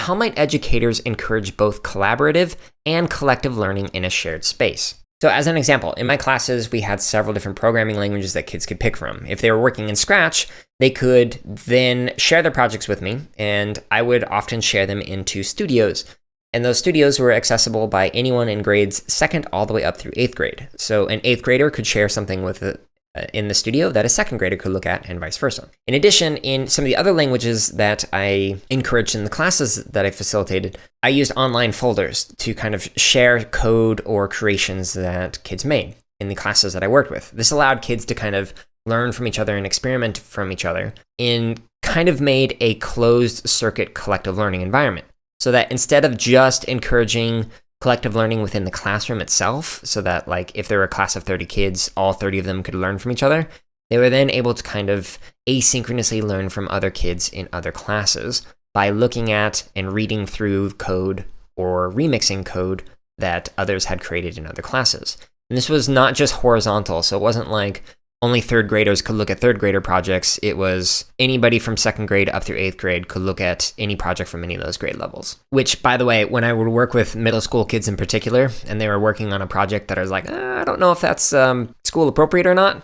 how might educators encourage both collaborative and collective learning in a shared space? So as an example, in my classes, we had several different programming languages that kids could pick from. If they were working in Scratch, they could then share their projects with me, and I would often share them into studios. And those studios were accessible by anyone in grades 2nd all the way up through 8th grade. So an 8th grader could share something with in the studio that a 2nd grader could look at, and vice versa. In addition, in some of the other languages that I encouraged in the classes that I facilitated, I used online folders to kind of share code or creations that kids made in the classes that I worked with. This allowed kids to kind of learn from each other and experiment from each other and kind of made a closed circuit collective learning environment. So that instead of just encouraging collective learning within the classroom itself, so that like if there were a class of 30 kids, all 30 of them could learn from each other, they were then able to kind of asynchronously learn from other kids in other classes by looking at and reading through code or remixing code that others had created in other classes. And this was not just horizontal, so it wasn't like only 3rd graders could look at 3rd grader projects. It was anybody from 2nd grade up through 8th grade could look at any project from any of those grade levels. Which, by the way, when I would work with middle school kids in particular, and they were working on a project that I was like, I don't know if that's school appropriate or not,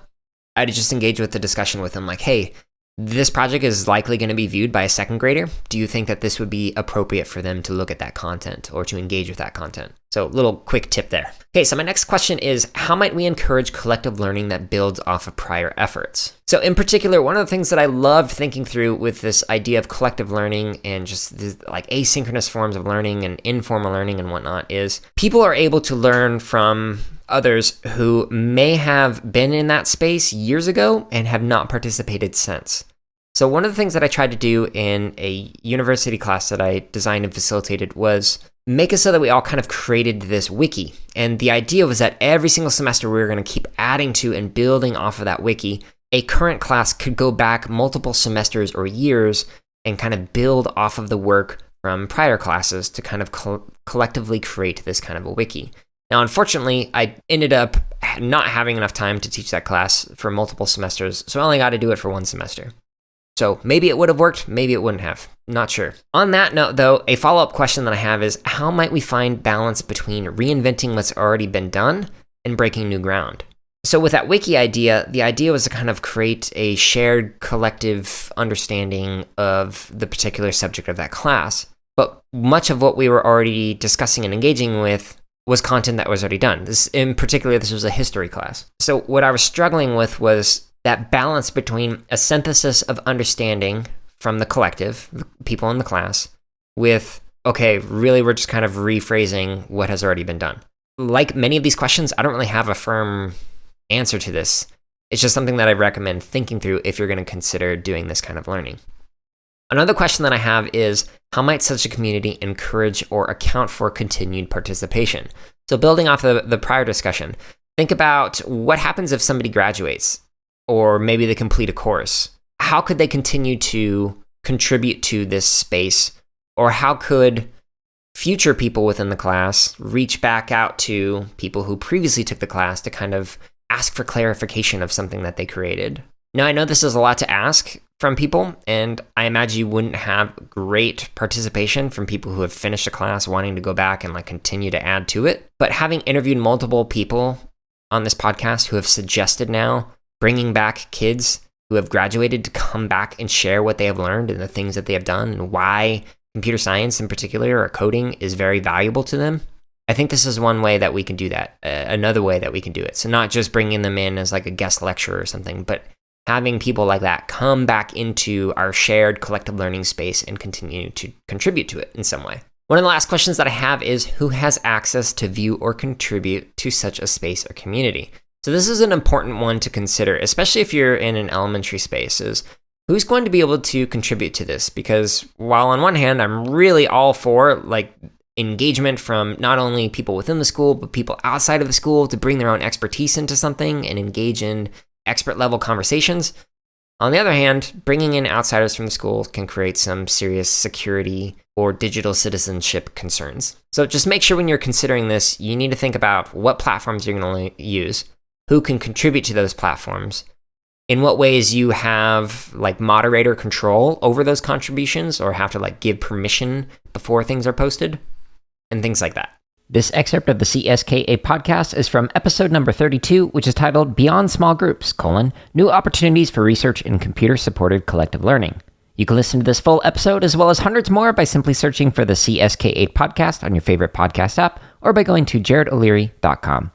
I'd just engage with the discussion with them like, hey, this project is likely going to be viewed by a 2nd grader. Do you think that this would be appropriate for them to look at that content or to engage with that content? So little quick tip there. Okay, so my next question is, how might we encourage collective learning that builds off of prior efforts? So in particular, one of the things that I loved thinking through with this idea of collective learning and just this, like asynchronous forms of learning and informal learning and whatnot is people are able to learn from others who may have been in that space years ago and have not participated since. So one of the things that I tried to do in a university class that I designed and facilitated was make it so that we all kind of created this wiki. And the idea was that every single semester we were going to keep adding to and building off of that wiki. A current class could go back multiple semesters or years and kind of build off of the work from prior classes to kind of collectively create this kind of a wiki. Now, unfortunately, I ended up not having enough time to teach that class for multiple semesters, so I only got to do it for one semester. So maybe it would have worked, maybe it wouldn't have. Not sure. On that note, though, a follow-up question that I have is, how might we find balance between reinventing what's already been done and breaking new ground? So with that wiki idea, the idea was to kind of create a shared collective understanding of the particular subject of that class. But much of what we were already discussing and engaging with was content that was already done. In particular, this was a history class. So what I was struggling with was that balance between a synthesis of understanding from the collective, the people in the class, with, okay, really we're just kind of rephrasing what has already been done. Like many of these questions, I don't really have a firm answer to this. It's just something that I recommend thinking through if you're going to consider doing this kind of learning. Another question that I have is, how might such a community encourage or account for continued participation? So building off the prior discussion, think about what happens if somebody graduates, or maybe they complete a course. How could they continue to contribute to this space? Or how could future people within the class reach back out to people who previously took the class to kind of ask for clarification of something that they created? Now, I know this is a lot to ask from people, and I imagine you wouldn't have great participation from people who have finished a class wanting to go back and continue to add to it. But having interviewed multiple people on this podcast who have suggested now bringing back kids who have graduated to come back and share what they have learned and the things that they have done and why computer science in particular or coding is very valuable to them, I think this is one way that we can do that, another way that we can do it. So not just bringing them in as like a guest lecturer or something, but having people like that come back into our shared collective learning space and continue to contribute to it in some way. One of the last questions that I have is, who has access to view or contribute to such a space or community? So this is an important one to consider, especially if you're in an elementary space, is who's going to be able to contribute to this? Because while on one hand, I'm really all for engagement from not only people within the school, but people outside of the school to bring their own expertise into something and engage in expert level conversations. On the other hand, bringing in outsiders from the school can create some serious security or digital citizenship concerns. So just make sure when you're considering this, you need to think about what platforms you're going to use, who can contribute to those platforms, in what ways you have moderator control over those contributions or have to give permission before things are posted, and things like that. This excerpt of the CSKA podcast is from episode number 32, which is titled Beyond Small Groups, New Opportunities for Research in Computer-Supported Collective Learning. You can listen to this full episode as well as hundreds more by simply searching for the CSK8 podcast on your favorite podcast app or by going to jaredoleary.com.